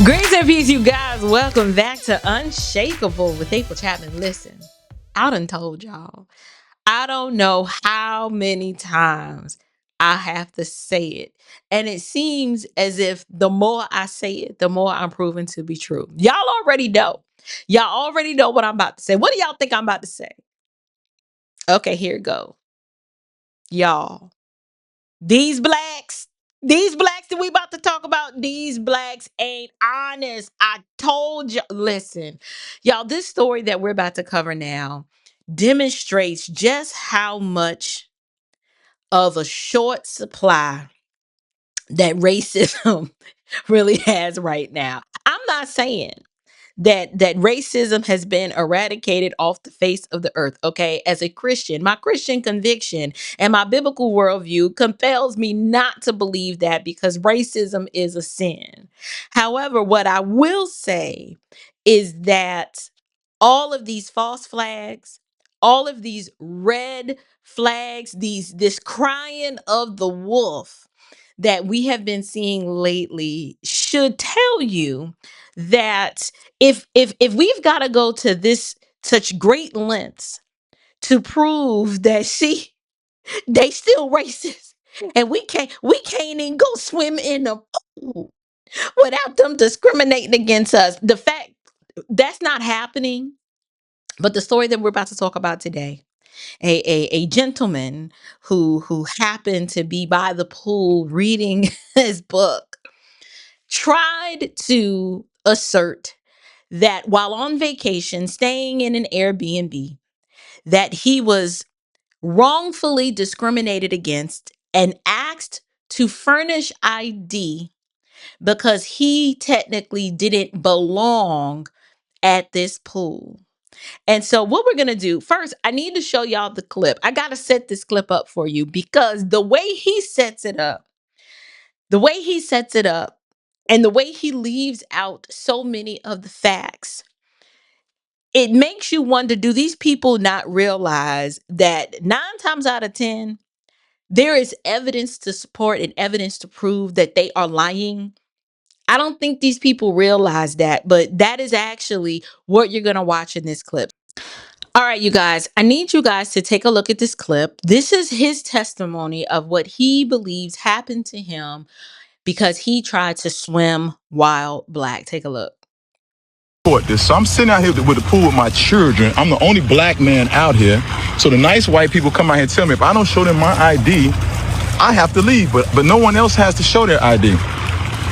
Grace and peace, you guys. Welcome back to Unshakable with April Chapman. Listen, I done told y'all. I don't know how many times I have to say it. And it seems as if the more I say it, the more I'm proven to be true. Y'all already know. Y'all already know what I'm about to say. What do y'all think I'm about to say? Okay, here it go. Y'all. These blacks that we about to talk about, these blacks ain't honest. I told you. Listen, y'all, this story that we're about to cover now demonstrates just how much of a short supply that racism really has right now. I'm not saying that racism has been eradicated off the face of the earth. Okay, as a Christian, my Christian conviction and my biblical worldview compels me not to believe that because racism is a sin. However, what I will say is that all of these false flags, all of these red flags, this crying of the wolf that we have been seeing lately should tell you that if we've got to go to this such great lengths to prove that they still racist and we can't even go swim in the pool without them discriminating against us. The fact that's not happening. But the story that we're about to talk about today, a gentleman who happened to be by the pool reading his book, tried to assert that while on vacation, staying in an Airbnb, that he was wrongfully discriminated against and asked to furnish ID because he technically didn't belong at this pool. And so, what we're going to do first, I need to show y'all the clip. I got to set this clip up for you because the way he sets it up, and the way he leaves out so many of the facts, it makes you wonder, do these people not realize that 9 times out of 10, there is evidence to support and evidence to prove that they are lying? I don't think these people realize that, but that is actually what you're going to watch in this clip. All right, you guys, I need you guys to take a look at this clip. This is his testimony of what he believes happened to him because he tried to swim while black. Take a look. This. So I'm sitting out here with the pool with my children. I'm the only black man out here. So the nice white people come out here and tell me if I don't show them my ID, I have to leave. But no one else has to show their ID.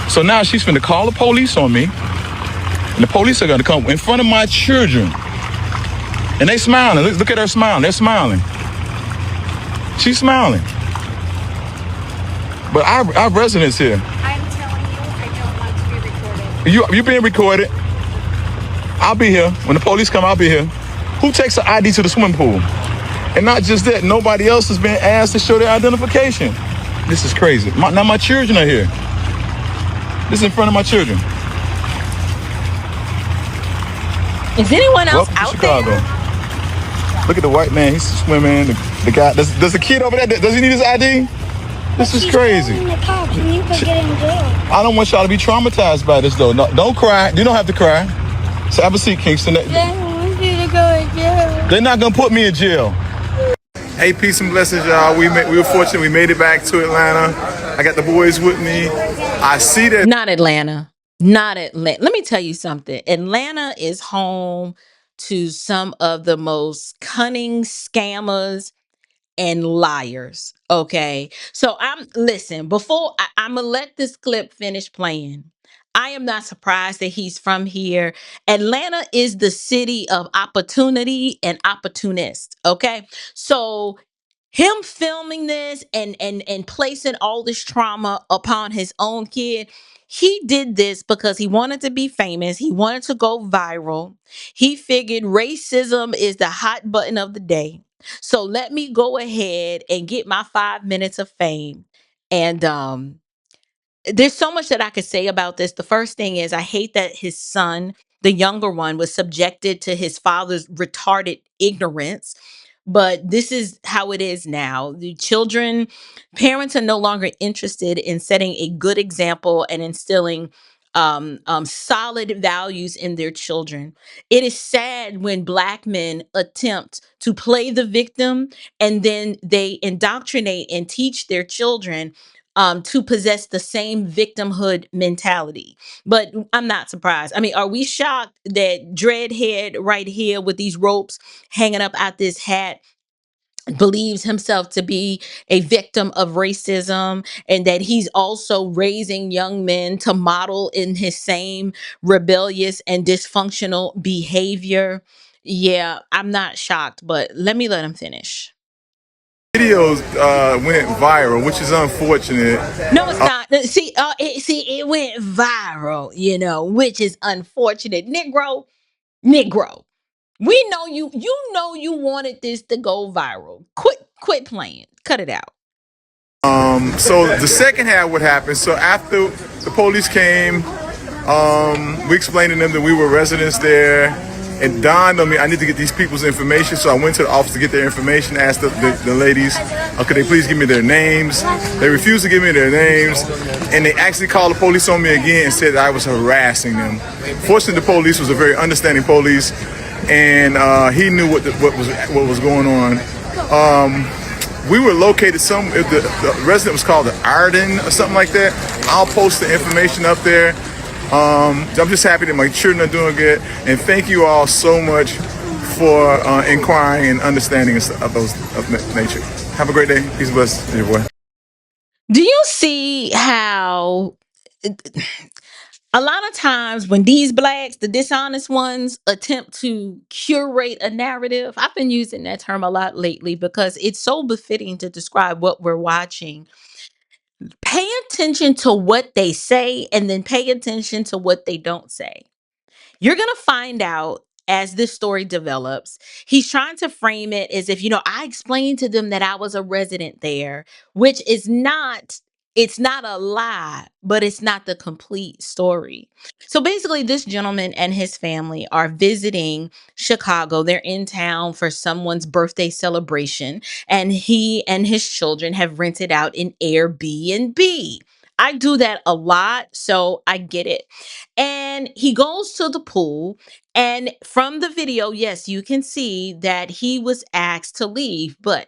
So now she's finna call the police on me. And the police are gonna come in front of my children. And they smiling. Look at her smiling. They're smiling. She's smiling. But our residents here. I'm telling you, I don't want to be recorded. You being recorded. I'll be here. When the police come, I'll be here. Who takes an ID to the swimming pool? And not just that, nobody else has been asked to show their identification. This is crazy. Now my children are here. This is in front of my children. Is anyone else Welcome to out Chicago. there? Look at the white man. He's swimming. The guy. Does the kid over there? Does he need his ID? This is crazy. In the cops, and you could get in jail. I don't want y'all to be traumatized by this though. No, don't cry. You don't have to cry. So have a seat, Kingston. They want you to go in jail. They're not gonna put me in jail. Hey, peace and blessings, y'all. We were fortunate. We made it back to Atlanta. I got the boys with me. I see that. Not Atlanta. Not Atlanta. Let me tell you something. Atlanta is home to some of the most cunning scammers and liars. Okay. So I'm gonna let this clip finish playing. I am not surprised that he's from here. Atlanta is the city of opportunity and opportunists. Okay. So him filming this and placing all this trauma upon his own kid, he did this because he wanted to be famous. He wanted to go viral. He figured racism is the hot button of the day. So let me go ahead and get my 5 minutes of fame. And there's so much that I could say about this. The first thing is I hate that his son, the younger one, was subjected to his father's retarded ignorance. But this is how it is now. Parents are no longer interested in setting a good example and instilling solid values in their children. It is sad when Black men attempt to play the victim and then they indoctrinate and teach their children to possess the same victimhood mentality. But I'm not surprised. I mean, are we shocked that Dreadhead right here with these ropes hanging up out this hat believes himself to be a victim of racism, and that he's also raising young men to model in his same rebellious and dysfunctional behavior? Yeah, I'm not shocked, but let him finish. Videos went viral, which is unfortunate. No, it's not. See, it went viral, which is unfortunate. Negro. We know you wanted this to go viral. Quit playing. Cut it out. So the second half, what happened? So after the police came, we explained to them that we were residents there. It dawned on me I need to get these people's information, so I went to the office to get their information. Asked the ladies, could they please give me their names? They refused to give me their names, and they actually called the police on me again and said that I was harassing them. Fortunately, the police was a very understanding police, and he knew what was going on. We were located the resident was called the Arden or something like that. I'll post the information up there. I'm just happy that my children are doing good, and thank you all so much for inquiring and understanding of those of nature. Have a great day. Peace and blessings, dear boy. Do you see how a lot of times when these blacks, the dishonest ones, attempt to curate a narrative? I've been using that term a lot lately because it's so befitting to describe what we're watching. Pay attention to what they say and then pay attention to what they don't say. You're going to find out as this story develops. He's trying to frame it as if, I explained to them that I was a resident there, which is not, it's not a lie, but it's not the complete story. So basically, this gentleman and his family are visiting Chicago. They're in town for someone's birthday celebration, and he and his children have rented out an Airbnb. I do that a lot, so I get it. And he goes to the pool. And from the video, yes, you can see that he was asked to leave, but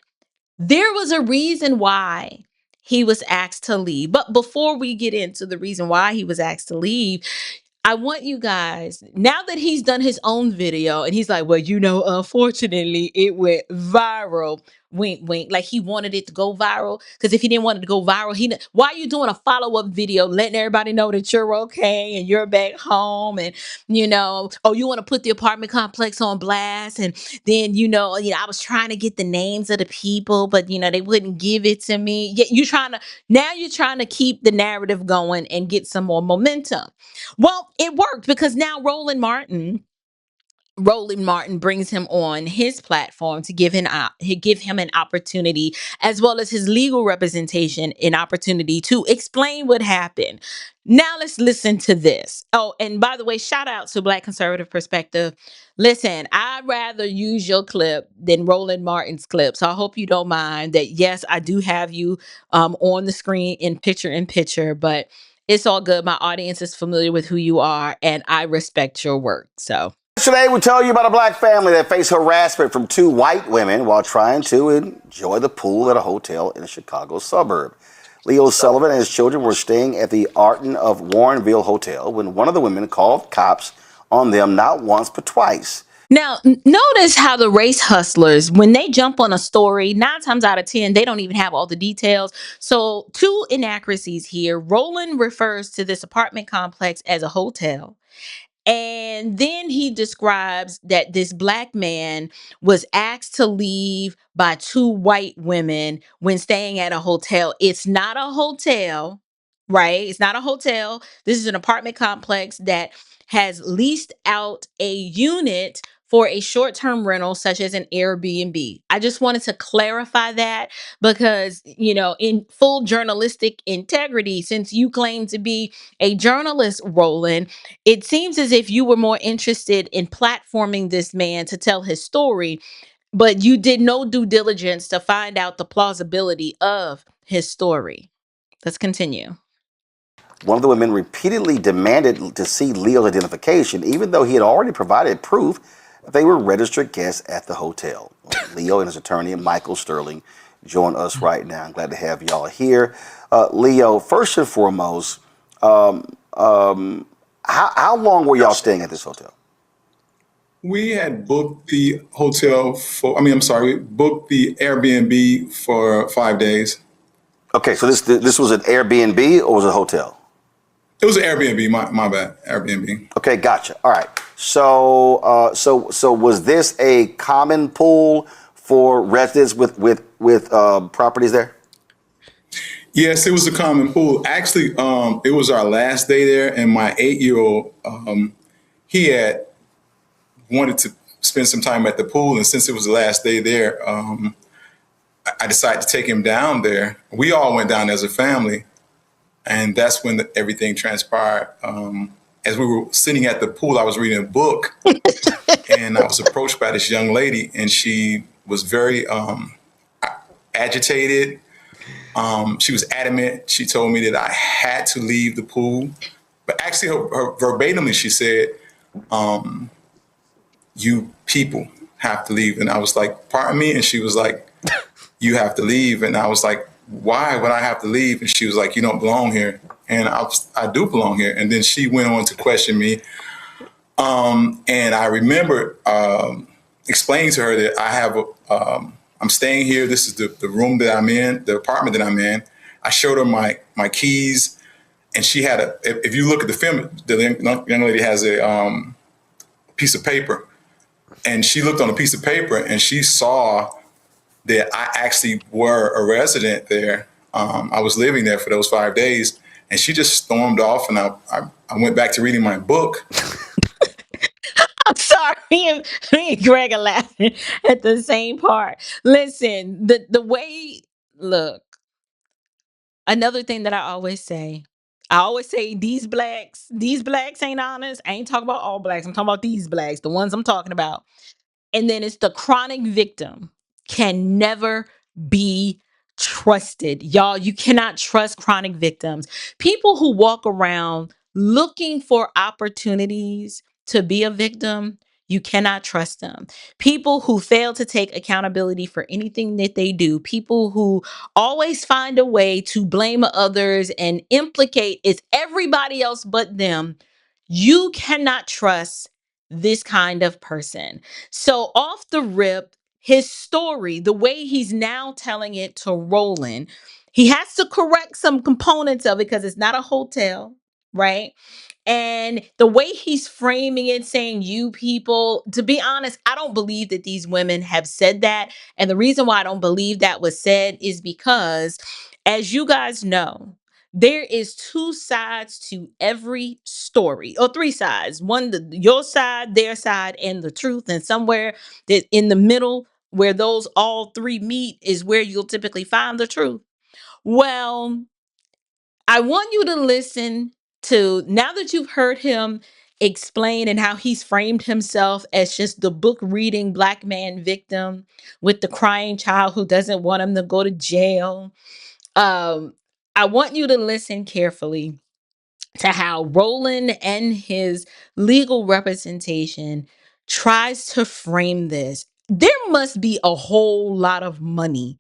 there was a reason why he was asked to leave. But before we get into the reason why he was asked to leave, I want you guys, now that he's done his own video and he's like, well, unfortunately, it went viral. Wink, wink. Like he wanted it to go viral. Because if he didn't want it to go viral, why are you doing a follow-up video letting everybody know that you're okay and you're back home? And, oh, you want to put the apartment complex on blast. And then, I was trying to get the names of the people, but, they wouldn't give it to me. Yet you're trying to keep the narrative going and get some more momentum. Well, it worked because now Roland Martin brings him on his platform to give him an opportunity, as well as his legal representation, an opportunity to explain what happened. Now let's listen to this. Oh, and by the way, shout out to Black Conservative Perspective. Listen, I'd rather use your clip than Roland Martin's clip, so I hope you don't mind that. Yes, I do have you on the screen in picture, but it's all good. My audience is familiar with who you are, and I respect your work. So. Today, we tell you about a black family that faced harassment from two white women while trying to enjoy the pool at a hotel in a Chicago suburb. Leo Sullivan and his children were staying at the Arden of Warrenville Hotel when one of the women called cops on them not once but twice. Now, notice how the race hustlers, when they jump on a story, 9 times out of 10, they don't even have all the details. So, two inaccuracies here. Roland refers to this apartment complex as a hotel. And then he describes that this black man was asked to leave by two white women when staying at a hotel. It's not a hotel, right? It's not a hotel. This is an apartment complex that has leased out a unit for a short-term rental such as an Airbnb. I just wanted to clarify that because, in full journalistic integrity, since you claim to be a journalist, Roland, it seems as if you were more interested in platforming this man to tell his story, but you did no due diligence to find out the plausibility of his story. Let's continue. One of the women repeatedly demanded to see Leo's identification, even though he had already provided proof that they were registered guests at the hotel. Leo and his attorney, Michael Sterling, join us right now. I'm glad to have y'all here. Leo, first and foremost, how long were y'all staying at this hotel? We had booked the hotel we booked the Airbnb for 5 days. Okay, so this was an Airbnb or was it a hotel? It was an Airbnb, my bad, Airbnb. Okay, gotcha. All right. So so was this a common pool for residents with properties there? Yes, it was a common pool. Actually, it was our last day there, and my 8-year-old, he had wanted to spend some time at the pool, and since it was the last day there, I decided to take him down there. We all went down as a family, and that's when everything transpired. As we were sitting at the pool, I was reading a book, and I was approached by this young lady, and she was very agitated. She was adamant. She told me that I had to leave the pool, but actually, her verbatimly, she said, "You people have to leave." And I was like, "Pardon me?" And she was like, "You have to leave." And I was like, "Why would I have to leave?" And she was like, "You don't belong here." And I do belong here. And then she went on to question me. And I remember explaining to her that I have I'm staying here. This is the room that I'm in, the apartment that I'm in. I showed her my keys, and she had if you look at the film, the young lady has a piece of paper, and she looked on a piece of paper and she saw that I actually were a resident there. I was living there for those 5 days, and she just stormed off, and I went back to reading my book. I'm sorry, me and Greg are laughing at the same part. Listen, the way, look, another thing that I always say these blacks ain't honest. I ain't talking about all blacks. I'm talking about these blacks, the ones I'm talking about. And then it's the chronic victim can never be trusted. Y'all, you cannot trust chronic victims. People who walk around looking for opportunities to be a victim, you cannot trust them. People who fail to take accountability for anything that they do, people who always find a way to blame others and implicate it's everybody else but them, you cannot trust this kind of person. So off the rip, his story, the way he's now telling it to Roland, he has to correct some components of it because it's not a hotel, right? And the way he's framing it, saying you people, to be honest, I don't believe that these women have said that. And the reason why I don't believe that was said is because, as you guys know, there is two sides to every story, or three sides. One, your side, their side, and the truth. And somewhere that in the middle, where those all three meet, is where you'll typically find the truth. Well, I want you to listen to, now that you've heard him explain and how he's framed himself as just the book reading black man victim with the crying child who doesn't want him to go to jail. I want you to listen carefully to how Roland and his legal representation tries to frame this. There must be a whole lot of money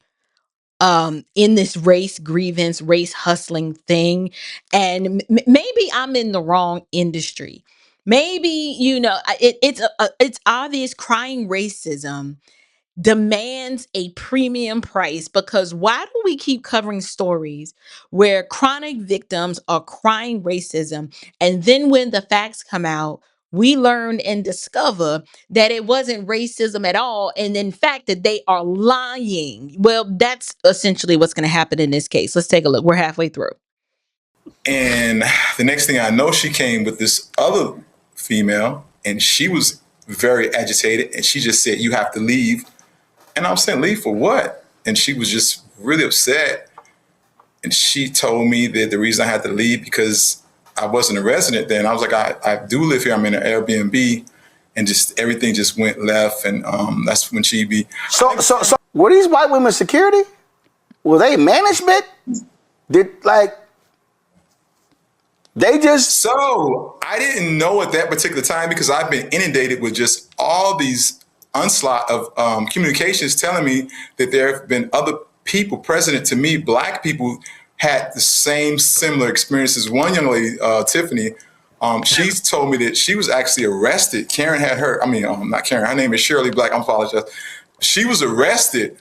in this race grievance, race hustling thing. And maybe I'm in the wrong industry. Maybe, it's obvious crying racism demands a premium price, because why do we keep covering stories where chronic victims are crying racism, and then when the facts come out, we learn and discover that it wasn't racism at all, and in fact that they are lying? Well, that's essentially what's going to happen in this case. Let's take a look. We're halfway through. And the next thing I know, she came with this other female, and she was very agitated, and she just said, "You have to leave." And I was saying, "Leave for what?" And she was just really upset. And she told me that the reason I had to leave because I wasn't a resident then. I was like, I do live here. I'm in an Airbnb. And just everything just went left. And that's when she be. So were these white women security? Were they management? They just So I didn't know at that particular time because I've been inundated with just all these onslaught of communications telling me that there have been other people, president to me, black people had the same similar experiences. One young lady, Tiffany, she's told me that she was actually arrested. Karen had her, I mean, not Karen, her name is Shirley Black. I apologize. She was arrested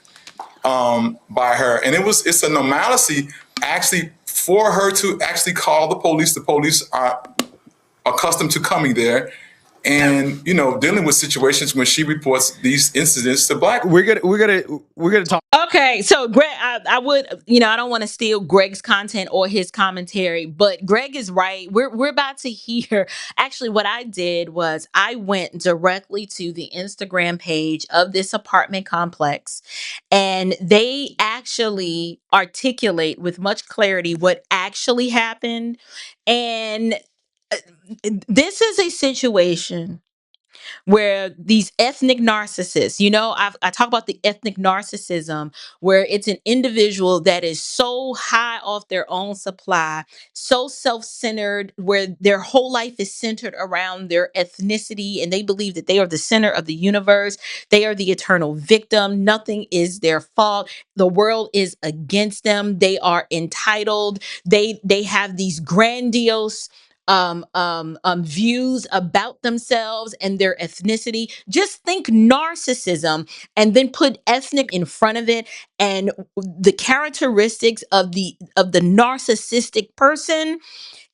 by her, and it's a normalcy actually for her to actually call the police. The police are accustomed to coming there and dealing with situations when she reports these incidents to black. We're gonna talk. Okay, so Greg, I would, I don't want to steal Greg's content or his commentary, but Greg is right. We're about to hear. Actually, what I did was I went directly to the Instagram page of this apartment complex, and they actually articulate with much clarity what actually happened. And uh, this is a situation where these ethnic narcissists, I talk about the ethnic narcissism, where it's an individual that is so high off their own supply, so self-centered, where their whole life is centered around their ethnicity, and they believe that they are the center of the universe. They are the eternal victim. Nothing is their fault. The world is against them. They are entitled. They have these grandiose views about themselves and their ethnicity. Just think narcissism and then put ethnic in front of it, and the characteristics of the narcissistic person,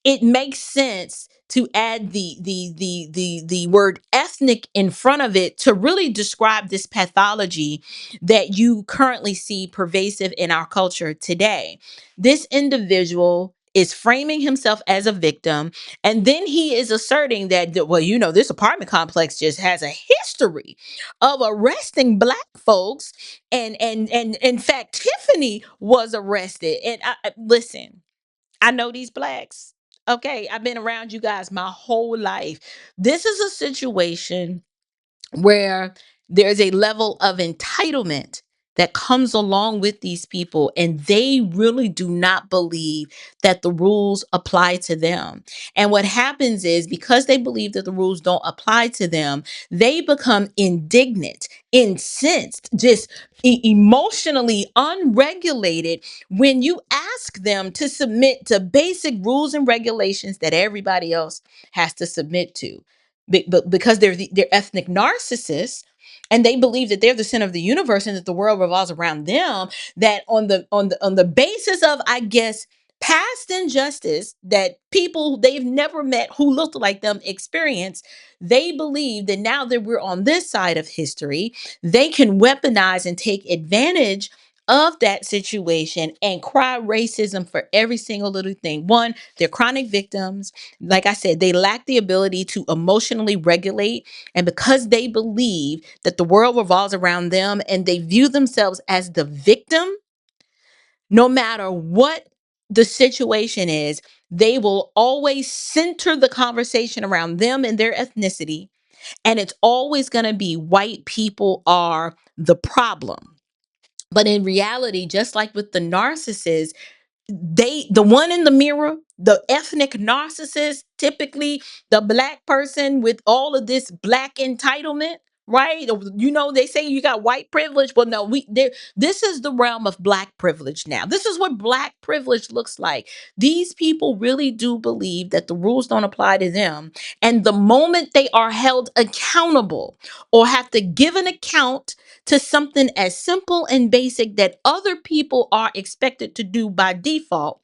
it makes sense to add the word ethnic in front of it to really describe this pathology that you currently see pervasive in our culture today. This individual is framing himself as a victim, and then he is asserting that, well, this apartment complex just has a history of arresting black folks, and in fact Tiffany was arrested. And listen, I know these blacks. Okay, I've been around you guys my whole life. This is a situation where there's a level of entitlement that comes along with these people, and they really do not believe that the rules apply to them. And what happens is, because they believe that the rules don't apply to them, they become indignant, incensed, just emotionally unregulated when you ask them to submit to basic rules and regulations that everybody else has to submit to. But because they're ethnic narcissists, and they believe that they're the center of the universe and that the world revolves around them, that on the basis of, I guess, past injustice that people they've never met who looked like them experience, they believe that now that we're on this side of history, they can weaponize and take advantage of that situation and cry racism for every single little thing. One, they're chronic victims. Like I said, they lack the ability to emotionally regulate. And because they believe that the world revolves around them and they view themselves as the victim, no matter what the situation is, they will always center the conversation around them and their ethnicity. And it's always going to be white people are the problem. But in reality, just like with the narcissist, the one in the mirror, the ethnic narcissist, typically the black person with all of this black entitlement, right? They say you got white privilege. Well, no, this is the realm of black privilege now. This is what black privilege looks like. These people really do believe that the rules don't apply to them, and the moment they are held accountable or have to give an account to something as simple and basic that other people are expected to do by default,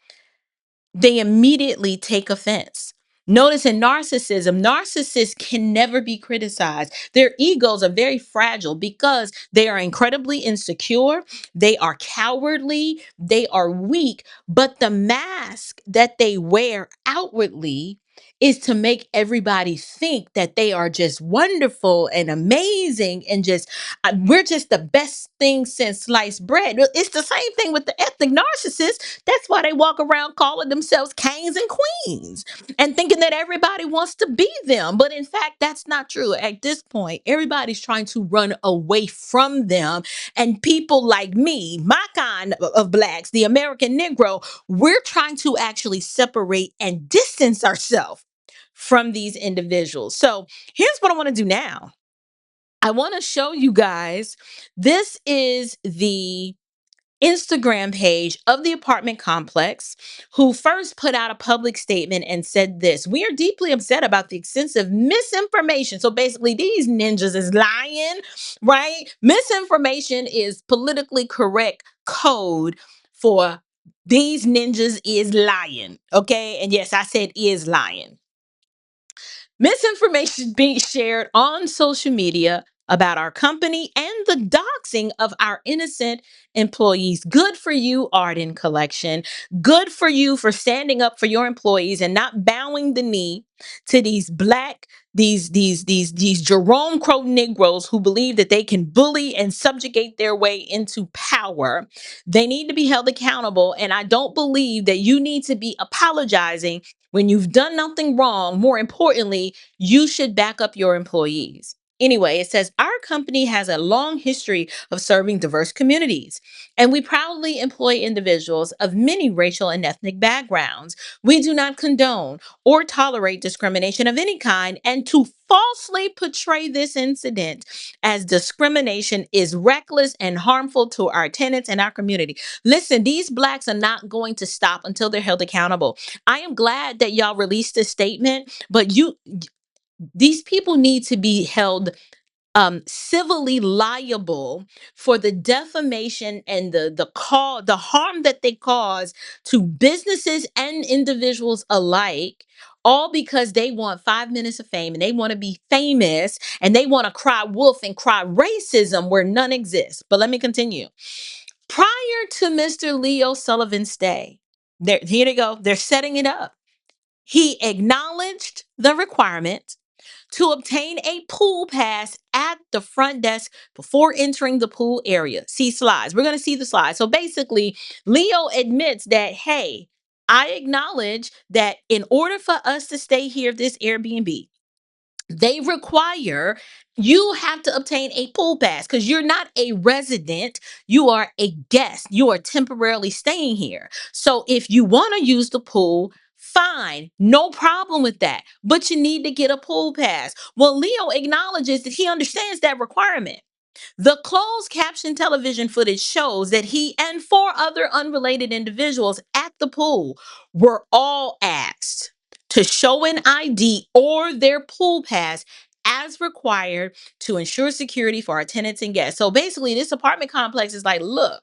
they immediately take offense. Notice in narcissism, narcissists can never be criticized. Their egos are very fragile because they are incredibly insecure, they are cowardly, they are weak, but the mask that they wear outwardly is to make everybody think that they are just wonderful and amazing and just we're just the best thing since sliced bread. Well, it's the same thing with the ethnic narcissists. That's why they walk around calling themselves kings and queens and thinking that everybody wants to be them. But in fact, that's not true. At this point, everybody's trying to run away from them. And people like me, my kind of blacks, the American Negro, we're trying to actually separate and distance ourselves from these individuals. So here's what I want to do now. I want to show you guys, this is the Instagram page of the apartment complex, who first put out a public statement and said this: "We are deeply upset about the extensive misinformation." So basically, these ninjas is lying, right? Misinformation is politically correct code for these ninjas is lying. Okay. And yes, I said is lying. Misinformation being shared on social media about our company and the doxing of our innocent employees. Good for you, Arden Collection. Good for you for standing up for your employees and not bowing the knee to these black, these Jerome Crow Negroes who believe that they can bully and subjugate their way into power. They need to be held accountable. And I don't believe that you need to be apologizing when you've done nothing wrong. More importantly, you should back up your employees. Anyway, it says our company has a long history of serving diverse communities, and we proudly employ individuals of many racial and ethnic backgrounds. We do not condone or tolerate discrimination of any kind, and to falsely portray this incident as discrimination is reckless and harmful to our tenants and our community. Listen, these blacks are not going to stop until they're held accountable. I am glad that y'all released this statement, but these people need to be held civilly liable for the defamation and the harm that they cause to businesses and individuals alike, all because they want 5 minutes of fame and they want to be famous and they want to cry wolf and cry racism where none exists. But let me continue. Prior to Mr. Leo Sullivan's stay, here they go, they're setting it up. He acknowledged the requirement to obtain a pool pass at the front desk before entering the pool area. See slides. We're going to see the slides. So basically, Leo admits that, hey, I acknowledge that in order for us to stay here, this Airbnb, they require you have to obtain a pool pass because you're not a resident, you are a guest. You are temporarily staying here. So if you want to use the pool, fine, no problem with that. But you need to get a pool pass. Well, Leo acknowledges that he understands that requirement. The closed caption television footage shows that he and four other unrelated individuals at the pool were all asked to show an ID or their pool pass as required to ensure security for our tenants and guests. So basically, this apartment complex is like, look,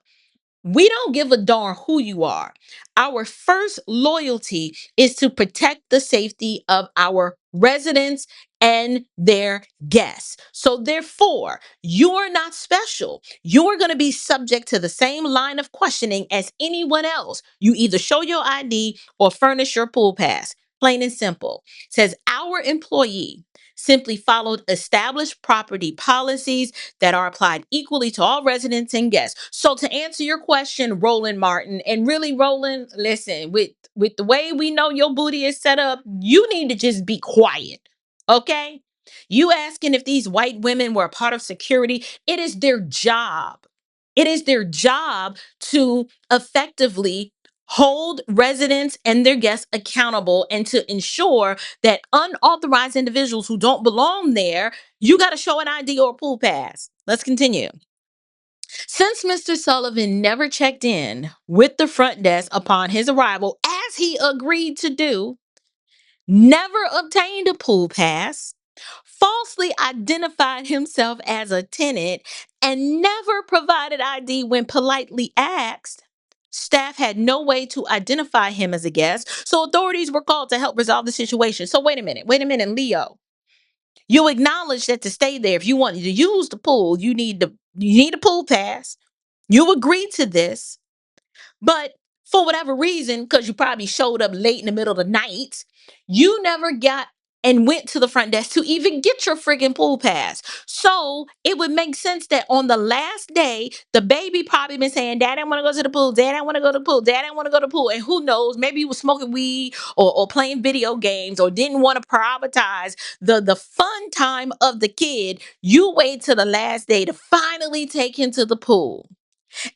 we don't give a darn who you are. Our first loyalty is to protect the safety of our residents and their guests. So, therefore, you are not special. You are going to be subject to the same line of questioning as anyone else. You either show your ID or furnish your pool pass. Plain and simple. It says our employee simply followed established property policies that are applied equally to all residents and guests. So to answer your question, Roland Martin, and really Roland, listen, with the way we know your booty is set up, you need to just be quiet. Okay? You asking if these white women were a part of security, it is their job. It is their job to effectively hold residents and their guests accountable and to ensure that unauthorized individuals who don't belong there, you got to show an ID or a pool pass. Let's continue. Since Mr. Sullivan never checked in with the front desk upon his arrival, as he agreed to do, never obtained a pool pass, falsely identified himself as a tenant, and never provided ID when politely asked, staff had no way to identify him as a guest, so authorities were called to help resolve the situation. So wait a minute, Leo. You acknowledge that to stay there, if you wanted to use the pool, you need a pool pass. You agreed to this, but for whatever reason, because you probably showed up late in the middle of the night, You never got and went to the front desk to even get your friggin' pool pass. So it would make sense that on the last day, the baby probably been saying, Dad, I want to go to the pool. Dad, I want to go to the pool. Dad, I want to go to the pool. And who knows, maybe he was smoking weed or playing video games or didn't want to prioritize the fun time of the kid. You wait till the last day to finally take him to the pool.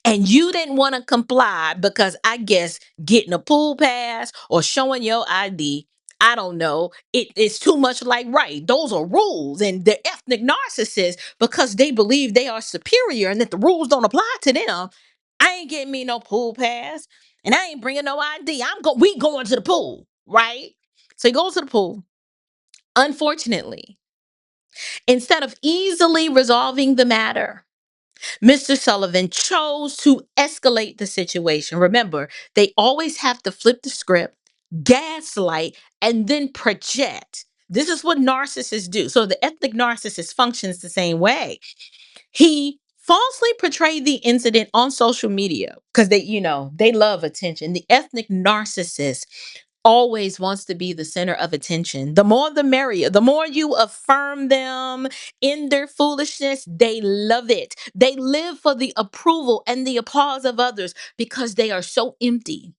And you didn't want to comply because I guess getting a pool pass or showing your ID, I don't know, it's too much like right. Those are rules. And they're ethnic narcissists because they believe they are superior and that the rules don't apply to them. I ain't getting me no pool pass and I ain't bringing no ID. We going to the pool, right? So he goes to the pool. Unfortunately, instead of easily resolving the matter, Mr. Sullivan chose to escalate the situation. Remember, they always have to flip the script, gaslight, and then project. This is what narcissists do. So the ethnic narcissist functions the same way. He falsely portrayed the incident on social media because they love attention. The ethnic narcissist always wants to be the center of attention. The more the merrier. The more you affirm them in their foolishness, they love it. They live for the approval and the applause of others because they are so empty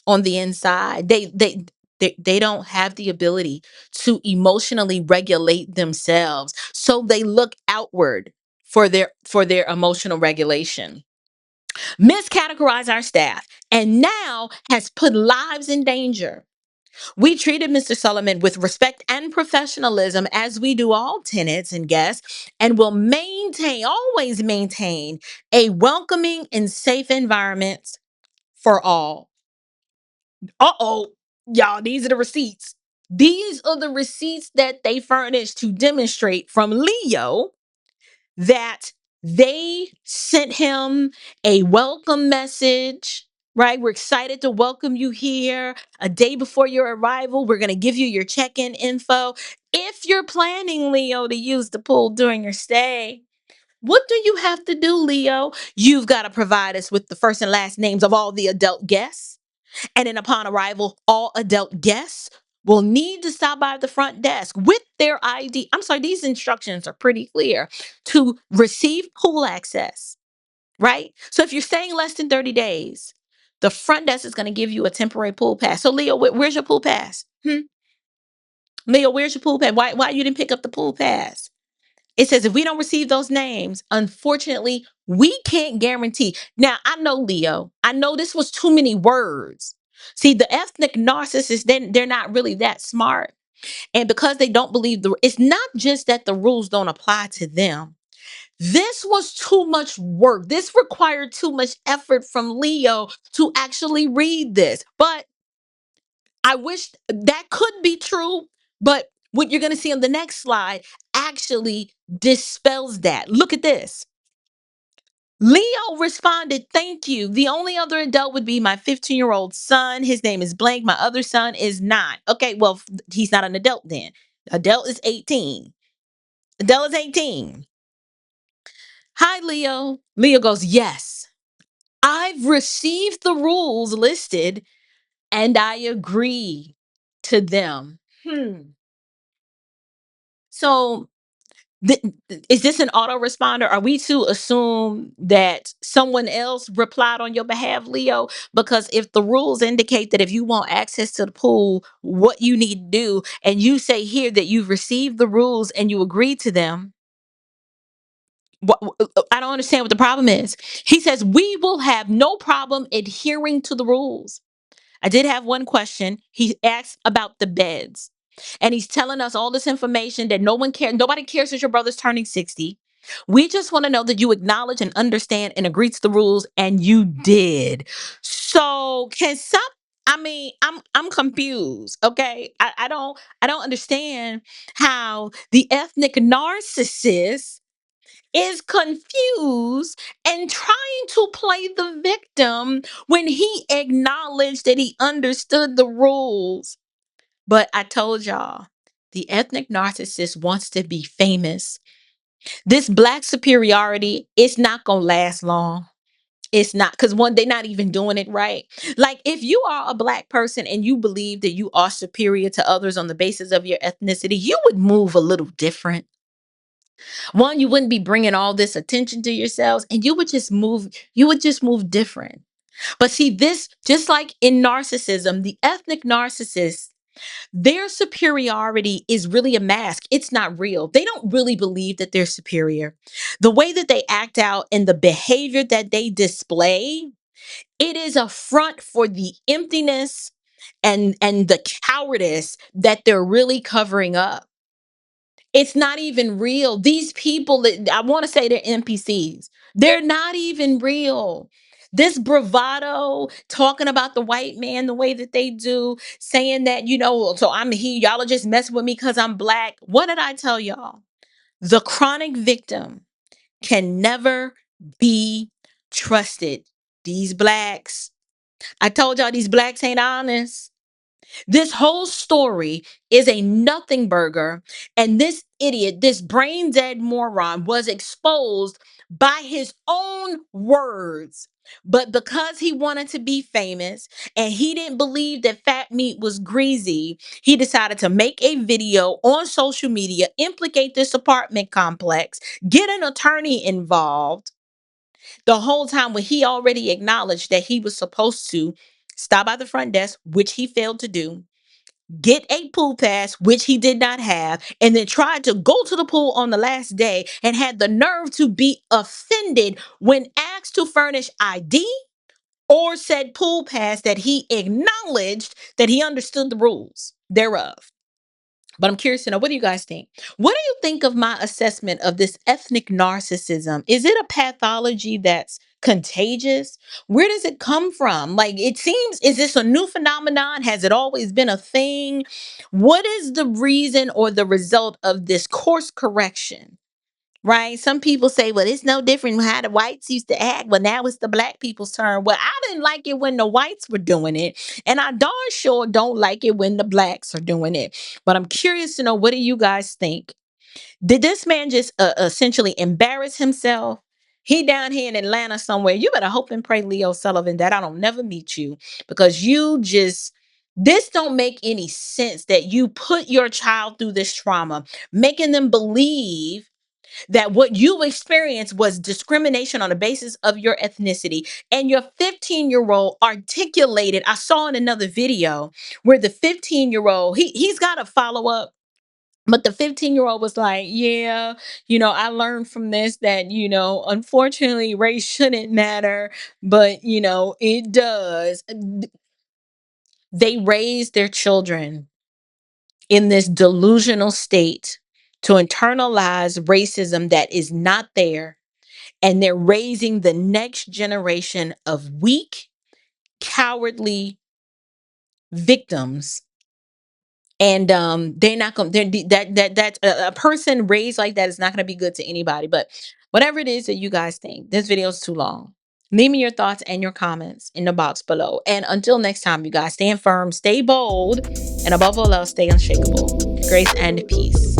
on the inside. They don't have the ability to emotionally regulate themselves. So they look outward for their emotional regulation. Miscategorize our staff and now has put lives in danger. We treated Mr. Sullivan with respect and professionalism as we do all tenants and guests, and will always maintain a welcoming and safe environment for all. Uh-oh, y'all, these are the receipts. These are the receipts that they furnished to demonstrate from Leo that they sent him a welcome message, right? We're excited to welcome you here. A day before your arrival, we're going to give you your check in info. If you're planning, Leo, to use the pool during your stay, what do you have to do, Leo? You've got to provide us with the first and last names of all the adult guests. And then upon arrival, all adult guests will need to stop by the front desk with their ID. I'm sorry, these instructions are pretty clear to receive pool access, right? So if you're staying less than 30 days, the front desk is going to give you a temporary pool pass. So Leo, where's your pool pass? Leo, where's your pool pass? Why you didn't pick up the pool pass? It says if we don't receive those names, unfortunately, we can't guarantee. Now, I know, Leo, I know this was too many words. See, the ethnic narcissists, they're not really that smart. And because they don't believe it's not just that the rules don't apply to them. This was too much work. This required too much effort from Leo to actually read this. But I wish that could be true, but what you're going to see on the next slide actually dispels that. Look at this. Leo responded, "Thank you. The only other adult would be my 15-year-old son. His name is blank. My other son is not." Okay, well, he's not an adult then. Adult is 18. Adele is 18. Hi, Leo. Leo goes, "Yes, I've received the rules listed and I agree to them." So, is this an autoresponder? Are we to assume that someone else replied on your behalf, Leo? Because if the rules indicate that if you want access to the pool, what you need to do, and you say here that you've received the rules and you agree to them, I don't understand what the problem is. He says, "We will have no problem adhering to the rules." I did have one question. He asked about the beds. And he's telling us all this information that nobody cares that your brother's turning 60. We just want to know that you acknowledge and understand and agree to the rules, and you did. So can some I'm confused. Okay. I don't understand how the ethnic narcissist is confused and trying to play the victim when he acknowledged that he understood the rules. But I told y'all, the ethnic narcissist wants to be famous. This black superiority, it's not going to last long. It's not, because one, they're not even doing it right. Like, if you are a black person and you believe that you are superior to others on the basis of your ethnicity, you would move a little different. One, you wouldn't be bringing all this attention to yourselves, and you would just move different. But see, this, just like in narcissism, the ethnic narcissist, their superiority is really a mask. It's not real. They don't really believe that they're superior. The way that they act out and the behavior that they display, it is a front for the emptiness and the cowardice that they're really covering up. It's not even real. These people that I want to say they're NPCs, they're not even real. This bravado, talking about the white man the way that they do, saying that, so I'm here, y'all are just messing with me because I'm black. What did I tell y'all? The chronic victim can never be trusted. These blacks, I told y'all, these blacks ain't honest. This whole story is a nothing burger. And this idiot, this brain dead moron, was exposed by his own words. But because he wanted to be famous and he didn't believe that fat meat was greasy, he decided to make a video on social media, implicate this apartment complex, get an attorney involved. The whole time when he already acknowledged that he was supposed to stop by the front desk, which he failed to do, get a pool pass, which he did not have, and then tried to go to the pool on the last day and had the nerve to be offended when asked to furnish ID or said pool pass that he acknowledged that he understood the rules thereof. But I'm curious to know, what do you guys think? What do you think of my assessment of this ethnic narcissism? Is it a pathology that's contagious? Where does it come from? Like, it seems, is this a new phenomenon? Has it always been a thing? What is the reason or the result of this course correction? Right? Some people say, well, it's no different from how the whites used to act. Well, now it's the black people's turn. Well, I didn't like it when the whites were doing it. And I darn sure don't like it when the blacks are doing it. But I'm curious to know, what do you guys think? Did this man just essentially embarrass himself? He down here in Atlanta somewhere. You better hope and pray, Leo Sullivan, that I don't never meet you, because this don't make any sense that you put your child through this trauma, making them believe that what you experienced was discrimination on the basis of your ethnicity. And your 15-year-old articulated, I saw in another video where the 15-year-old, he's got a follow up. But the 15-year-old was like, yeah, I learned from this that, unfortunately, race shouldn't matter, but, it does. They raise their children in this delusional state to internalize racism that is not there. And they're raising the next generation of weak, cowardly victims. And they're not going that a person raised like that is not going to be good to anybody. But whatever it is that you guys think, this video is too long. Leave me your thoughts and your comments in the box below. And until next time, you guys, stand firm, stay bold, and above all else, stay unshakable. Grace and peace.